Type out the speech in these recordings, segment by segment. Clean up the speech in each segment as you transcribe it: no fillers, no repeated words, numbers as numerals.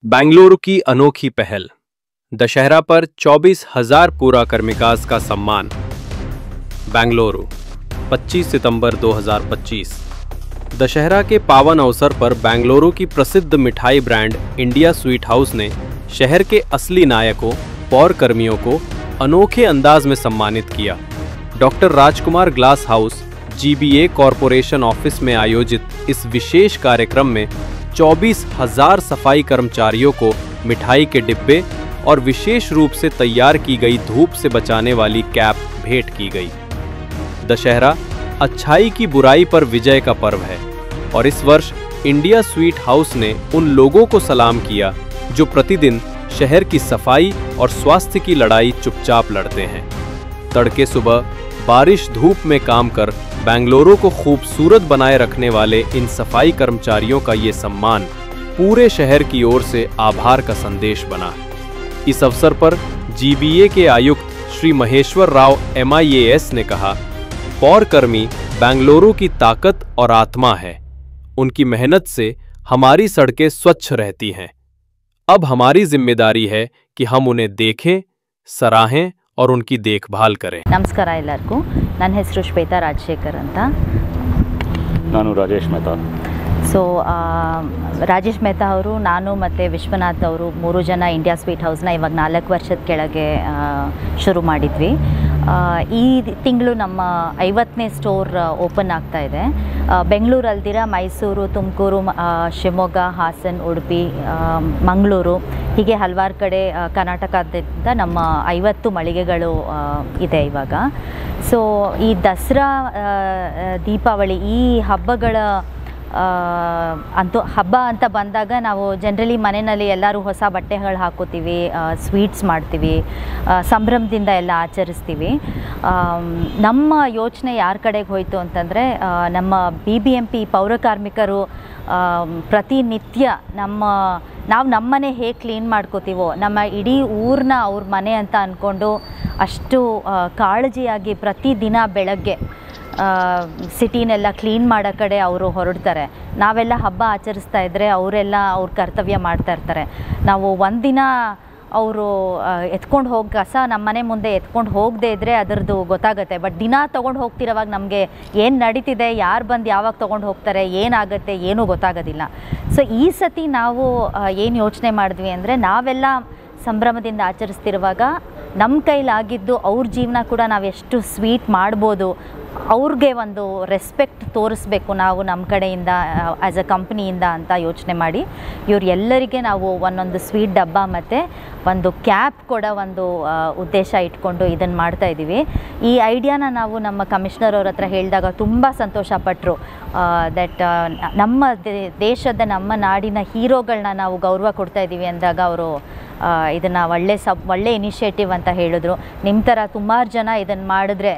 बेंगलुरु की अनोखी पहल। दशहरा पर 24,000 पूरा कर्मिकास का सम्मान। बेंगलुरु 25 सितंबर 2025। दशहरा के पावन अवसर पर बेंगलुरु की प्रसिद्ध मिठाई ब्रांड इंडिया स्वीट हाउस ने शहर के असली नायकों पौर कर्मियों को अनोखे अंदाज में सम्मानित किया। Doctor Rajkumar glass house GBA corporation office में आयोजित इस विशेष कार्यक्रम में 24,000 सफाई कर्मचारियों को मिठाई के डिब्बे और विशेष रूप से तैयार की गई धूप से बचाने वाली कैप भेंट की गई। दशहरा अच्छाई की बुराई पर विजय का पर्व है और इस वर्ष इंडिया स्वीट हाउस ने उन लोगों को सलाम किया जो प्रतिदिन शहर की सफाई और स्वास्थ्य की लड़ाई चुपचाप लड़ते हैं। तड़के सुबह बारिश धूप में काम कर बेंगलुरु को खूबसूरत बनाए रखने वाले इन सफाई कर्मचारियों का ये सम्मान पूरे शहर की ओर से आभार का संदेश बना। इस अवसर पर GBA के आयुक्त श्री महेश्वर राव MIAS ने कहा, पौर कर्मी बेंगलुरु की ताकत और आत्मा है। उनकी मेहनत से हमारी सड़कें स्वच्छ रहती हैं। अब हमारी जिम्मेदारी है कि हम उन्हें देखें, सराहें और उनकी देखभाल करें। नमस्कार एल्लरिಗೂ। ನನ್ನ ಹೆಸರು ಶ್ವೇತಾ ರಾಜಶೇಖರ್ ಅಂತ। ನಾನು ರಾಜೇಶ್ ಮೆಹ್ತಾ। ರಾಜೇಶ್ ಮೆಹ್ತಾ ಅವರು, ನಾನು ಮತ್ತು ವಿಶ್ವನಾಥ್ ಅವರು 3 ಜನ ಇಂಡಿಯಾ ಸ್ವೀಟ್ ಹೌಸ್ನ ಇವಾಗ 4 ವರ್ಷದ ಕೆಳಗೆ ಶುರು ಮಾಡಿದ್ವಿ। ಈ ತಿಂಗಳು ನಮ್ಮ 50ನೇ ಸ್ಟೋರ್ ಓಪನ್ ಆಗ್ತಾ ಇದೆ। ಬೆಂಗಳೂರು ಅಲ್ದಿರ ಮೈಸೂರು, ತುಮಕೂರು, ಶಿವಮೊಗ್ಗ, ಹಾಸನ್, ಉಡುಪಿ, ಮಂಗಳೂರು ಹೀಗೆ ಹಲವಾರು ಕಡೆ ಕರ್ನಾಟಕದಿಂದ ನಮ್ಮ 50 ಮಳಿಗೆಗಳು ಇದೆ ಇವಾಗ। ಸೊ ಈ ದಸರಾ, ದೀಪಾವಳಿ ಈ ಹಬ್ಬಗಳ ಹಬ್ಬ ಅಂತ ಬಂದಾಗ ನಾವು ಜನರಲಿ ಮನೆಯಲ್ಲಿ ಎಲ್ಲರೂ ಹೊಸ ಬಟ್ಟೆಗಳು ಹಾಕೋತೀವಿ, ಸ್ವೀಟ್ಸ್ ಮಾಡ್ತೀವಿ, ಸಂಭ್ರಮದಿಂದ ಎಲ್ಲ ಆಚರಿಸ್ತೀವಿ। ನಮ್ಮ ಯೋಚನೆ ಯಾರ ಕಡೆಗೆ ಹೋಯಿತು ಅಂತಂದರೆ, ನಮ್ಮ BBMP ಪೌರಕಾರ್ಮಿಕರು ಪ್ರತಿನಿತ್ಯ ನಾವು ನಮ್ಮನೆ ಹೇಗೆ ಕ್ಲೀನ್ ಮಾಡ್ಕೋತೀವೋ ನಮ್ಮ ಇಡೀ ಊರನ್ನ ಅವ್ರ ಮನೆ ಅಂತ ಅಂದ್ಕೊಂಡು ಅಷ್ಟು ಕಾಳಜಿಯಾಗಿ ಪ್ರತಿದಿನ ಬೆಳಗ್ಗೆ ಸಿಟಿನೆಲ್ಲ ಕ್ಲೀನ್ ಮಾಡೋ ಕಡೆ ಅವರು ಹೊರಡ್ತಾರೆ। ನಾವೆಲ್ಲ ಹಬ್ಬ ಆಚರಿಸ್ತಾ ಇದ್ದರೆ ಅವರೆಲ್ಲ ಅವ್ರ ಕರ್ತವ್ಯ ಮಾಡ್ತಾ ಇರ್ತಾರೆ। ನಾವು ಒಂದಿನ ಅವರು ಎತ್ಕೊಂಡು ಹೋಗಿ ಕಸ ನಮ್ಮ ಮನೆ ಮುಂದೆ ಎತ್ಕೊಂಡು ಹೋಗದೇ ಇದ್ದರೆ ಅದರದ್ದು ಗೊತ್ತಾಗುತ್ತೆ। ಬಟ್ ದಿನ ತೊಗೊಂಡು ಹೋಗ್ತಿರೋವಾಗ ನಮಗೆ ಏನು ನಡೀತಿದೆ, ಯಾರು ಬಂದು ಯಾವಾಗ ತೊಗೊಂಡು ಹೋಗ್ತಾರೆ, ಏನಾಗುತ್ತೆ ಏನೂ ಗೊತ್ತಾಗೋದಿಲ್ಲ। ಸೊ ಈ ಸತಿ ನಾವು ಏನು ಯೋಚನೆ ಮಾಡಿದ್ವಿ ಅಂದರೆ, ನಾವೆಲ್ಲ ಸಂಭ್ರಮದಿಂದ ಆಚರಿಸ್ತಿರುವಾಗ ನಮ್ಮ ಕೈಲಾಗಿದ್ದು ಅವ್ರ ಜೀವನ ಕೂಡ ನಾವು ಎಷ್ಟು ಸ್ವೀಟ್ ಮಾಡ್ಬೋದು, ಅವ್ರಿಗೆ ಒಂದು ರೆಸ್ಪೆಕ್ಟ್ ತೋರಿಸ್ಬೇಕು ನಾವು ನಮ್ಮ ಕಡೆಯಿಂದ ಆ್ಯಸ್ ಅ ಕಂಪ್ನಿಯಿಂದ ಅಂತ ಯೋಚನೆ ಮಾಡಿ ಇವರೆಲ್ಲರಿಗೆ ನಾವು ಒಂದೊಂದು ಸ್ವೀಟ್ ಡಬ್ಬ ಮತ್ತು ಒಂದು ಕ್ಯಾಪ್ ಕೊಡೋ ಒಂದು ಉದ್ದೇಶ ಇಟ್ಕೊಂಡು ಇದನ್ನು ಮಾಡ್ತಾಯಿದ್ದೀವಿ। ಈ ಐಡಿಯಾನ ನಾವು ನಮ್ಮ ಕಮಿಷನರ್ ಅವ್ರ ಹತ್ರ ಹೇಳಿದಾಗ ತುಂಬ ಸಂತೋಷಪಟ್ಟರು। ದಟ್ ನಮ್ಮ ದೇಶದ, ನಮ್ಮ ನಾಡಿನ ಹೀರೋಗಳನ್ನ ನಾವು ಗೌರವ ಕೊಡ್ತಾಯಿದ್ದೀವಿ ಅಂದಾಗ ಅವರು ಇದನ್ನು ಒಳ್ಳೆ ಇನಿಷಿಯೇಟಿವ್ ಅಂತ ಹೇಳಿದ್ರು। ನಿಮ್ಮ ಥರ ಸುಮಾರು ಜನ ಇದನ್ನು ಮಾಡಿದ್ರೆ,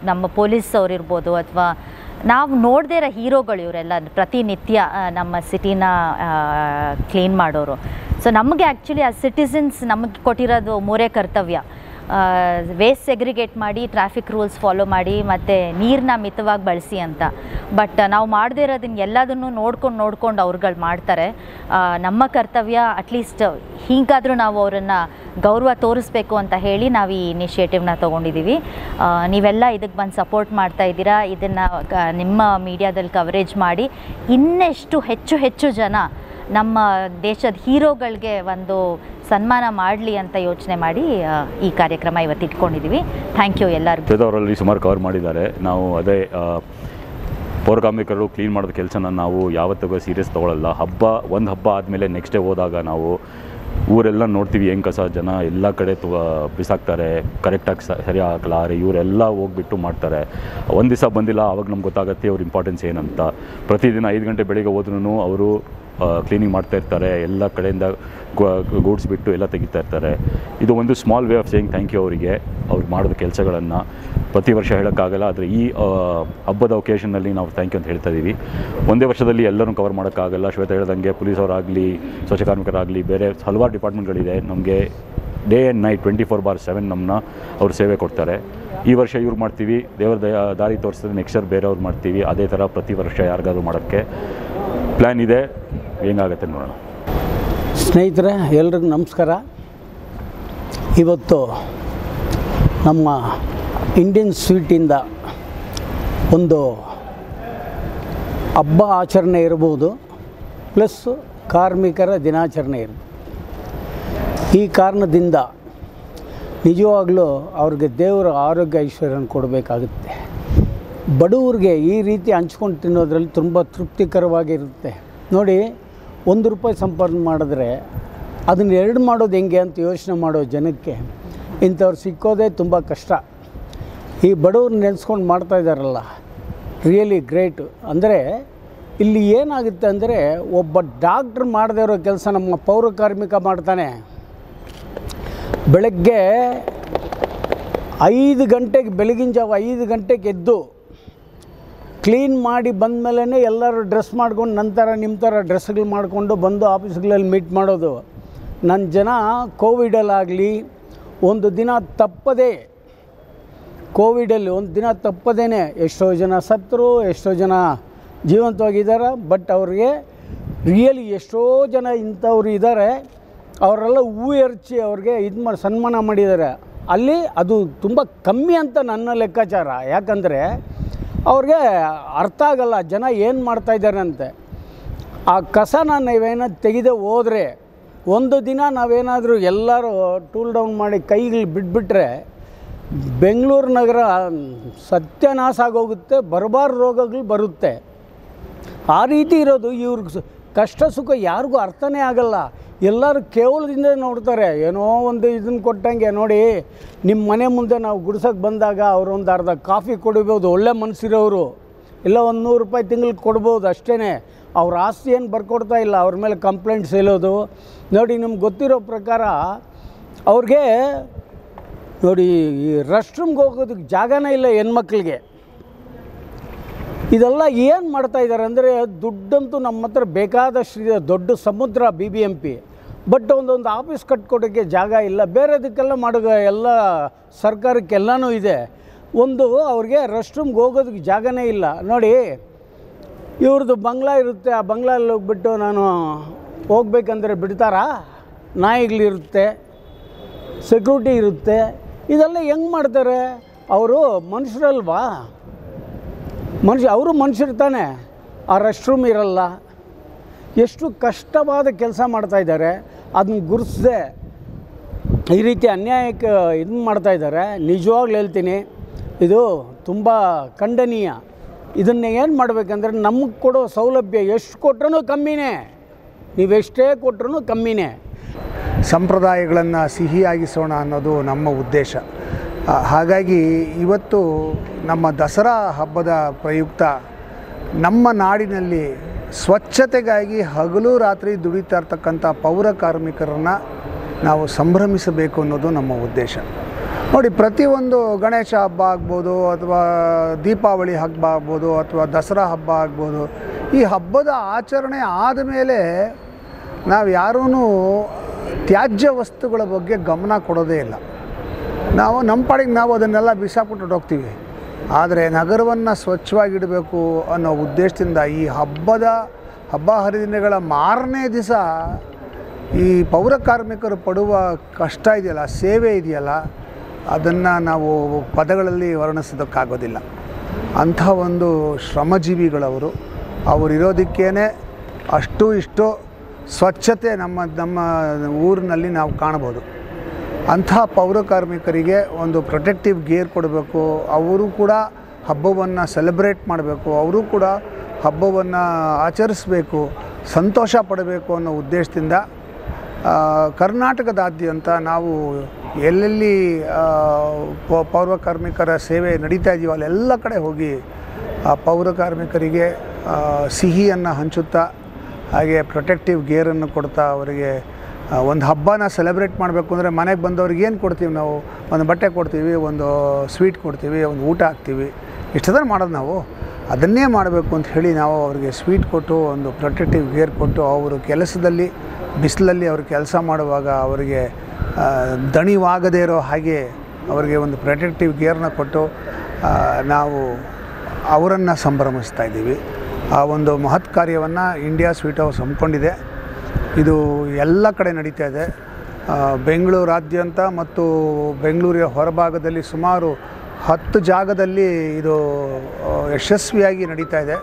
ನಮ್ಮ ಪೊಲೀಸ್ ಅವರಿರ್ಬೋದು ಅಥವಾ ನಾವು ನೋಡದೇ ಇರೋ ಹೀರೋಗಳು ಇವರೆಲ್ಲ ಪ್ರತಿನಿತ್ಯ ನಮ್ಮ ಸಿಟಿನ ಕ್ಲೀನ್ ಮಾಡೋರು। ಸೊ ನಮಗೆ ಆ್ಯಕ್ಚುಲಿ ಆ ಸಿಟಿಸನ್ಸ್ ನಮಗೆ ಕೊಟ್ಟಿರೋದು 3 ಕರ್ತವ್ಯ: ವೇಸ್ಟ್ ಸೆಗ್ರಿಗೇಟ್ ಮಾಡಿ, ಟ್ರಾಫಿಕ್ ರೂಲ್ಸ್ ಫಾಲೋ ಮಾಡಿ ಮತ್ತು ನೀರನ್ನ ಮಿತವಾಗಿ ಬಳಸಿ ಅಂತ। ಬಟ್ ನಾವು ಮಾಡದೇ ಇರೋದನ್ನ ಎಲ್ಲದನ್ನು ನೋಡ್ಕೊಂಡು ಅವ್ರುಗಳು ಮಾಡ್ತಾರೆ। ನಮ್ಮ ಕರ್ತವ್ಯ ಅಟ್ಲೀಸ್ಟ್ ಹೀಗಾದರೂ ನಾವು ಅವರನ್ನು ಗೌರವ ತೋರಿಸ್ಬೇಕು ಅಂತ ಹೇಳಿ ನಾವು ಈ ಇನಿಷಿಯೇಟಿವ್ನ ತೊಗೊಂಡಿದ್ದೀವಿ। ನೀವೆಲ್ಲ ಇದಕ್ಕೆ ಬಂದು ಸಪೋರ್ಟ್ ಮಾಡ್ತಾಯಿದ್ದೀರಾ। ಇದನ್ನು ನಿಮ್ಮ ಮೀಡಿಯಾದಲ್ಲಿ ಕವರೇಜ್ ಮಾಡಿ ಇನ್ನೆಷ್ಟು ಹೆಚ್ಚು ಜನ ನಮ್ಮ ದೇಶದ ಹೀರೋಗಳಿಗೆ ಒಂದು ಸನ್ಮಾನ ಮಾಡಲಿ ಅಂತ ಯೋಚನೆ ಮಾಡಿ ಈ ಕಾರ್ಯಕ್ರಮ ಇವತ್ತು ಇಟ್ಕೊಂಡಿದ್ದೀವಿ। ಥ್ಯಾಂಕ್ ಯು ಎಲ್ಲರಿಗೂ। ಅವರಲ್ಲಿ ಸುಮಾರು ಕವರ್ ಮಾಡಿದ್ದಾರೆ। ನಾವು ಅದೇ ಪೌರಕಾರ್ಮಿಕರು ಕ್ಲೀನ್ ಮಾಡೋದ ಕೆಲಸನ ನಾವು ಯಾವತ್ತಿಗೂ ಸೀರಿಯಸ್ ತೊಗೊಳ್ಳಲ್ಲ। ಒಂದು ಹಬ್ಬ ಆದಮೇಲೆ ನೆಕ್ಸ್ಟ್ ಡೇ ಹೋದಾಗ ನಾವು ಊರೆಲ್ಲ ನೋಡ್ತೀವಿ, ಹೆಂಗೆ ಕಸ ಜನ ಎಲ್ಲ ಕಡೆ ಬಿಸಾಕ್ತಾರೆ, ಕರೆಕ್ಟಾಗಿ ಸರಿ ಆಗಲ್ಲ, ಇವರೆಲ್ಲ ಹೋಗ್ಬಿಟ್ಟು ಮಾಡ್ತಾರೆ। ಒಂದು ದಿವಸ ಬಂದಿಲ್ಲ, ಆವಾಗ ನಮ್ಗೆ ಗೊತ್ತಾಗುತ್ತೆ ಅವ್ರ ಇಂಪಾರ್ಟೆನ್ಸ್ ಏನಂತ। ಪ್ರತಿದಿನ 5 ಗಂಟೆ ಬೆಳಿಗ್ಗೆ ಹೋದ್ರೂ ಅವರು ಕ್ಲೀನಿಂಗ್ ಮಾಡ್ತಾ ಇರ್ತಾರೆ, ಎಲ್ಲ ಕಡೆಯಿಂದ ಗೂಡ್ಸ್ ಬಿಟ್ಟು ಎಲ್ಲ ತೆಗಿತಾ ಇರ್ತಾರೆ। ಇದು ಒಂದು small way of saying thank you ಅವರಿಗೆ, ಅವ್ರು ಮಾಡೋದ ಕೆಲಸಗಳನ್ನು ಪ್ರತಿ ವರ್ಷ ಹೇಳೋಕ್ಕಾಗಲ್ಲ, ಆದರೆ ಈ ಹಬ್ಬದ ಒಕೇಷನ್ನಲ್ಲಿ ನಾವು ಥ್ಯಾಂಕ್ ಯು ಅಂತ ಹೇಳ್ತಾ ಇದ್ದೀವಿ। ಒಂದೇ ವರ್ಷದಲ್ಲಿ ಎಲ್ಲರೂ ಕವರ್ ಮಾಡೋಕ್ಕಾಗಲ್ಲ। ಶ್ವೇತ ಹೇಳ್ದಂಗೆ ಪೊಲೀಸವರಾಗಲಿ, ಸ್ವಚ್ಛ ಕಾರ್ಮಿಕರಾಗಲಿ, ಬೇರೆ ಹಲವಾರು ಡಿಪಾರ್ಟ್ಮೆಂಟ್ಗಳಿದೆ, ನಮಗೆ ಡೇ ಆ್ಯಂಡ್ ನೈಟ್ 24/7 ನಮ್ಮನ್ನ ಅವ್ರು ಸೇವೆ ಕೊಡ್ತಾರೆ। ಈ ವರ್ಷ ಇವ್ರು ಮಾಡ್ತೀವಿ, ದೇವರ ದಾರಿ ತೋರಿಸಿದ್ರೆ ನೆಕ್ಸ್ಟ್ ಇಯರ್ ಬೇರೆಯವ್ರು ಮಾಡ್ತೀವಿ। ಅದೇ ಥರ ಪ್ರತಿ ವರ್ಷ ಯಾರಿಗಾದ್ರೂ ಮಾಡೋಕ್ಕೆ ಪ್ಲ್ಯಾನ್ ಇದೆ, ಹೆಂಗಾಗುತ್ತೆ ನೋಡೋಣ। ಸ್ನೇಹಿತರೆ, ಎಲ್ರಿಗೂ ನಮಸ್ಕಾರ. ಇವತ್ತು ನಮ್ಮ ಇಂಡಿಯನ್ ಸ್ವೀಟಿಂದ ಒಂದು ಹಬ್ಬ ಆಚರಣೆ ಇರ್ಬೋದು, ಪ್ಲಸ್ ಕಾರ್ಮಿಕರ ದಿನಾಚರಣೆ ಇರ್ಬೋದು. ಈ ಕಾರಣದಿಂದ ನಿಜವಾಗ್ಲೂ ಅವ್ರಿಗೆ ದೇವರ ಆರೋಗ್ಯ ಐಶ್ವರ್ಯನ ಕೊಡಬೇಕಾಗುತ್ತೆ. ಬಡವ್ರಿಗೆ ಈ ರೀತಿ ಹಂಚ್ಕೊಂಡು ತಿನ್ನೋದ್ರಲ್ಲಿ ತುಂಬ ತೃಪ್ತಿಕರವಾಗಿರುತ್ತೆ. ನೋಡಿ, ₹1 ಸಂಪಾದನೆ ಮಾಡಿದ್ರೆ ಅದನ್ನು 2 ಮಾಡೋದು ಹೆಂಗೆ ಅಂತ ಯೋಚನೆ ಮಾಡೋ ಜನಕ್ಕೆ ಇಂಥವ್ರು ಸಿಕ್ಕೋದೇ ತುಂಬ ಕಷ್ಟ. ಈ ಬಡವ್ರನ್ನ ನೆನೆಸ್ಕೊಂಡು ಮಾಡ್ತಾಯಿದ್ದಾರಲ್ಲ, ರಿಯಲಿ ಗ್ರೇಟ್. ಅಂದರೆ ಇಲ್ಲಿ ಏನಾಗುತ್ತೆ ಅಂದರೆ, ಒಬ್ಬ ಡಾಕ್ಟ್ರ್ ಮಾಡದೇ ಇರೋ ಕೆಲಸ ನಮ್ಮ ಪೌರ ಕಾರ್ಮಿಕ ಮಾಡ್ತಾನೆ. ಬೆಳಗ್ಗೆ 5 ಗಂಟೆಗೆ, ಬೆಳಗಿನ ಜಾವ 5 ಗಂಟೆಗೆ ಎದ್ದು ಕ್ಲೀನ್ ಮಾಡಿ ಬಂದಮೇಲೆ ಎಲ್ಲರೂ ಡ್ರೆಸ್ ಮಾಡ್ಕೊಂಡು ನಂತರ ನಿಮ್ಮ ಥರ ಡ್ರೆಸ್ಗಳು ಮಾಡಿಕೊಂಡು ಬಂದು ಆಫೀಸ್ಗಳಲ್ಲಿ ಮೀಟ್ ಮಾಡೋದು. ನನ್ನ ಜನ ಕೋವಿಡಲ್ಲಾಗಲಿ ಒಂದು ದಿನ ತಪ್ಪದೇ, ಕೋವಿಡಲ್ಲಿ ಒಂದು ದಿನ ತಪ್ಪದೇ ಎಷ್ಟೋ ಜನ ಸತ್ತರು, ಎಷ್ಟೋ ಜನ ಜೀವಂತವಾಗಿದ್ದಾರೆ. ಬಟ್ ಅವ್ರಿಗೆ ರಿಯಲಿ ಎಷ್ಟೋ ಜನ ಇಂಥವ್ರು ಇದ್ದಾರೆ. ಅವರೆಲ್ಲ ಹೂ ಎರಚಿ ಅವ್ರಿಗೆ ಸನ್ಮಾನ ಮಾಡಿದ್ದಾರೆ. ಅಲ್ಲಿ ಅದು ತುಂಬ ಕಮ್ಮಿ ಅಂತ ನನ್ನ ಲೆಕ್ಕಾಚಾರ. ಯಾಕಂದರೆ ಅವ್ರಿಗೆ ಅರ್ಥ ಆಗಲ್ಲ ಜನ ಏನು ಮಾಡ್ತಾಯಿದ್ದಾರೆ ಅಂತೆ. ಆ ಕಸನ ನಾವೇನಾದ್ರು ತೆಗೆದೇ ಹೋದರೆ, ಒಂದು ದಿನ ನಾವೇನಾದರೂ ಎಲ್ಲರೂ ಟೂಲ್ ಡೌನ್ ಮಾಡಿ ಕೈಗಳು ಬಿಟ್ಬಿಟ್ರೆ ಬೆಂಗಳೂರು ನಗರ ಸತ್ಯನಾಶ ಆಗೋಗುತ್ತೆ, ಬರಬಾರ್ದು ರೋಗಗಳು ಬರುತ್ತೆ. ಆ ರೀತಿ ಇರೋದು. ಇವ್ರಿಗೆ ಕಷ್ಟ ಸುಖ ಯಾರಿಗೂ ಅರ್ಥನೇ ಆಗಲ್ಲ. ಎಲ್ಲರೂ ಕೇವಲದಿಂದ ನೋಡ್ತಾರೆ. ಏನೋ ಒಂದು ಇದನ್ನು ಕೊಟ್ಟಂಗೆ. ನೋಡಿ, ನಿಮ್ಮ ಮನೆ ಮುಂದೆ ನಾವು ಗುಡ್ಸೋಕ್ಕೆ ಬಂದಾಗ ಅವರು ಒಂದು ಅರ್ಧ ಕಾಫಿ ಕೊಡ್ಬೋದು, ಒಳ್ಳೆ ಮನಸ್ಸಿರೋರು. ಇಲ್ಲ ₹100 ತಿಂಗಳಿಗೆ ಕೊಡ್ಬೋದು, ಅಷ್ಟೇ. ಅವ್ರ ಆಸ್ತಿ ಏನು ಬರ್ಕೊಡ್ತಾ ಇಲ್ಲ, ಅವ್ರ ಮೇಲೆ ಕಂಪ್ಲೇಂಟ್ಸ್ ಹೇಳೋದು. ನೋಡಿ, ನಿಮ್ಗೆ ಗೊತ್ತಿರೋ ಪ್ರಕಾರ ಅವ್ರಿಗೆ ನೋಡಿ, ಈ ರೆಸ್ಟ್ ರೂಮ್ಗೆ ಹೋಗೋದಕ್ಕೆ ಜಾಗನೇ ಇಲ್ಲ ಹೆಣ್ಮಕ್ಳಿಗೆ. ಇದೆಲ್ಲ ಏನು ಮಾಡ್ತಾಯಿದ್ದಾರೆ ಅಂದರೆ, ದುಡ್ಡಂತೂ ನಮ್ಮ ಹತ್ರ ಬೇಕಾದಷ್ಟು ದೊಡ್ಡ ಸಮುದ್ರ BBMP. ಬಟ್ ಒಂದೊಂದು ಆಫೀಸ್ ಕಟ್ಕೊಡೋಕ್ಕೆ ಜಾಗ ಇಲ್ಲ. ಬೇರೆದಕ್ಕೆಲ್ಲ ಮಾಡೋ ಎಲ್ಲ ಸರ್ಕಾರಕ್ಕೆಲ್ಲನೂ ಇದೆ. ಅವ್ರಿಗೆ ರೆಸ್ಟ್ ರೂಮ್ಗೆ ಹೋಗೋದಕ್ಕೆ ಜಾಗನೇ ಇಲ್ಲ. ನೋಡಿ, ಇವ್ರದ್ದು ಬಂಗ್ಲಾ ಇರುತ್ತೆ. ಆ ಬಂಗ್ಲಲ್ಲಿ ಹೋಗ್ಬಿಟ್ಟು ನಾನು ಹೋಗ್ಬೇಕಂದ್ರೆ ಬಿಡ್ತಾರಾ? ನಾಯಿಗಳಿರುತ್ತೆ, ಸೆಕ್ಯೂರಿಟಿ ಇರುತ್ತೆ. ಇದೆಲ್ಲ ಹೆಂಗೆ ಮಾಡ್ತಾರೆ? ಅವರು ಮನುಷ್ಯರಲ್ವಾ? ಅವರು ಮನುಷ್ಯರು ತಾನೆ. ಆ ರೆಸ್ಟ್ ರೂಮ್ ಇರಲ್ಲ. ಎಷ್ಟು ಕಷ್ಟವಾದ ಕೆಲಸ ಮಾಡ್ತಾಯಿದ್ದಾರೆ. ಅದನ್ನ ಗುರುತಿಸದೆ ಈ ರೀತಿ ಅನ್ಯಾಯಕ್ಕೆ ಇದನ್ನು ಮಾಡ್ತಾಯಿದ್ದಾರೆ. ನಿಜವಾಗ್ಲೂ ಹೇಳ್ತೀನಿ, ಇದು ತುಂಬ ಖಂಡನೀಯ. ಇದನ್ನು ಏನು ಮಾಡಬೇಕಂದ್ರೆ, ನಮಗೆ ಕೊಡೋ ಸೌಲಭ್ಯ ಎಷ್ಟು ಕೊಟ್ರೂ ಕಮ್ಮಿನೇ. ನೀವೆಷ್ಟೇ ಕೊಟ್ರೂ ಕಮ್ಮಿನೇ. ಸಂಪ್ರದಾಯಗಳನ್ನು ಸಿಹಿಯಾಗಿಸೋಣ ಅನ್ನೋದು ನಮ್ಮ ಉದ್ದೇಶ. ಹಾಗಾಗಿ ಇವತ್ತು ನಮ್ಮ ದಸರಾ ಹಬ್ಬದ ಪ್ರಯುಕ್ತ ನಮ್ಮ ನಾಡಿನಲ್ಲಿ ಸ್ವಚ್ಛತೆಗಾಗಿ ಹಗಲು ರಾತ್ರಿ ದುಡಿತಾ ಇರ್ತಕ್ಕಂಥ ಪೌರ ಕಾರ್ಮಿಕರನ್ನು ನಾವು ಸಂಭ್ರಮಿಸಬೇಕು ಅನ್ನೋದು ನಮ್ಮ ಉದ್ದೇಶ. ನೋಡಿ, ಪ್ರತಿಯೊಂದು ಗಣೇಶ ಹಬ್ಬ ಆಗ್ಬೋದು, ಅಥವಾ ದೀಪಾವಳಿ ಹಬ್ಬ ಆಗ್ಬೋದು, ಅಥವಾ ದಸರಾ ಹಬ್ಬ ಆಗ್ಬೋದು, ಈ ಹಬ್ಬದ ಆಚರಣೆ ಆದಮೇಲೆ ನಾವು ಯಾರೂ ತ್ಯಾಜ್ಯ ವಸ್ತುಗಳ ಬಗ್ಗೆ ಗಮನ ಕೊಡೋದೇ ಇಲ್ಲ. ನಾವು ನಮ್ಮ ಪಾಡಿಗೆ ನಾವು ಅದನ್ನೆಲ್ಲ ಬಿಸಾಕ್ಬಿಟ್ಟು ಹೋಗ್ತೀವಿ. ಆದರೆ ನಗರವನ್ನು ಸ್ವಚ್ಛವಾಗಿಡಬೇಕು ಅನ್ನೋ ಉದ್ದೇಶದಿಂದ ಈ ಹಬ್ಬ ಹರಿದಿನಗಳ ಮಾರನೇ ದಿವಸ ಈ ಪೌರ ಕಾರ್ಮಿಕರು ಪಡುವ ಕಷ್ಟ ಇದೆಯಲ್ಲ, ಸೇವೆ ಇದೆಯಲ್ಲ, ಅದನ್ನು ನಾವು ಪದಗಳಲ್ಲಿ ವರ್ಣಿಸೋದಕ್ಕಾಗೋದಿಲ್ಲ. ಅಂಥ ಒಂದು ಶ್ರಮಜೀವಿಗಳವರು. ಅವರಿರೋದಕ್ಕೇ ಅಷ್ಟು ಇಷ್ಟು ಸ್ವಚ್ಛತೆ ನಮ್ಮ ಊರಿನಲ್ಲಿ ನಾವು ಕಾಣ್ಬೋದು. ಅಂಥ ಪೌರ ಕಾರ್ಮಿಕರಿಗೆ ಒಂದು ಪ್ರೊಟೆಕ್ಟಿವ್ ಗೇರ್ ಕೊಡಬೇಕು. ಅವರು ಕೂಡ ಹಬ್ಬವನ್ನು ಸೆಲೆಬ್ರೇಟ್ ಮಾಡಬೇಕು. ಅವರು ಕೂಡ ಹಬ್ಬವನ್ನು ಆಚರಿಸಬೇಕು, ಸಂತೋಷ ಪಡಬೇಕು ಅನ್ನೋ ಉದ್ದೇಶದಿಂದ ಕರ್ನಾಟಕದಾದ್ಯಂತ ನಾವು ಎಲ್ಲೆಲ್ಲಿ ಪೌರ ಕಾರ್ಮಿಕರ ಸೇವೆ ನಡೀತಾ ಇದೆಯೋ ಅಲ್ಲೆಲ್ಲ ಕಡೆ ಹೋಗಿ ಆ ಪೌರ ಕಾರ್ಮಿಕರಿಗೆ ಸಿಹಿಯನ್ನು ಹಂಚುತ್ತಾ, ಹಾಗೆ ಪ್ರೊಟೆಕ್ಟಿವ್ ಗೇರನ್ನು ಕೊಡ್ತಾ, ಅವರಿಗೆ ಒಂದು ಹಬ್ಬನ ಸೆಲೆಬ್ರೇಟ್ ಮಾಡಬೇಕು ಅಂದರೆ ಮನೆಗೆ ಬಂದವ್ರಿಗೆ ಏನು ಕೊಡ್ತೀವಿ ನಾವು? ಒಂದು ಬಟ್ಟೆ ಕೊಡ್ತೀವಿ, ಒಂದು ಸ್ವೀಟ್ ಕೊಡ್ತೀವಿ, ಒಂದು ಊಟ ಹಾಕ್ತೀವಿ. ಇಷ್ಟದ ಮಾಡೋದು ನಾವು. ಅದನ್ನೇ ಮಾಡಬೇಕು ಅಂತ ಹೇಳಿ ನಾವು ಅವರಿಗೆ ಸ್ವೀಟ್ ಕೊಟ್ಟು, ಒಂದು ಪ್ರೊಟೆಕ್ಟಿವ್ ಗೇರ್ ಕೊಟ್ಟು, ಅವರು ಕೆಲಸದಲ್ಲಿ ಬಿಸಿಲಲ್ಲಿ ಅವರು ಕೆಲಸ ಮಾಡುವಾಗ ಅವರಿಗೆ ದಣಿವಾಗದೇ ಇರೋ ಹಾಗೆ ಅವರಿಗೆ ಒಂದು ಪ್ರೊಟೆಕ್ಟಿವ್ ಗೇರ್ನ ಕೊಟ್ಟು ನಾವು ಅವರನ್ನು ಸಂಭ್ರಮಿಸ್ತಾ ಇದ್ದೀವಿ. ಆ ಒಂದು ಮಹತ್ ಕಾರ್ಯವನ್ನು ಇಂಡಿಯಾ ಸ್ವೀಟ್ ಹೌಸ್ ಹಮ್ಮಿಕೊಂಡಿದೆ. ಇದು ಎಲ್ಲ ಕಡೆ ನಡೀತಾ ಇದೆ. ಬೆಂಗಳೂರಾದ್ಯಂತ ಮತ್ತು ಬೆಂಗಳೂರಿನ ಹೊರಭಾಗದಲ್ಲಿ ಸುಮಾರು 10 ಜಾಗದಲ್ಲಿ ಇದು ಯಶಸ್ವಿಯಾಗಿ ನಡೀತಾ ಇದೆ.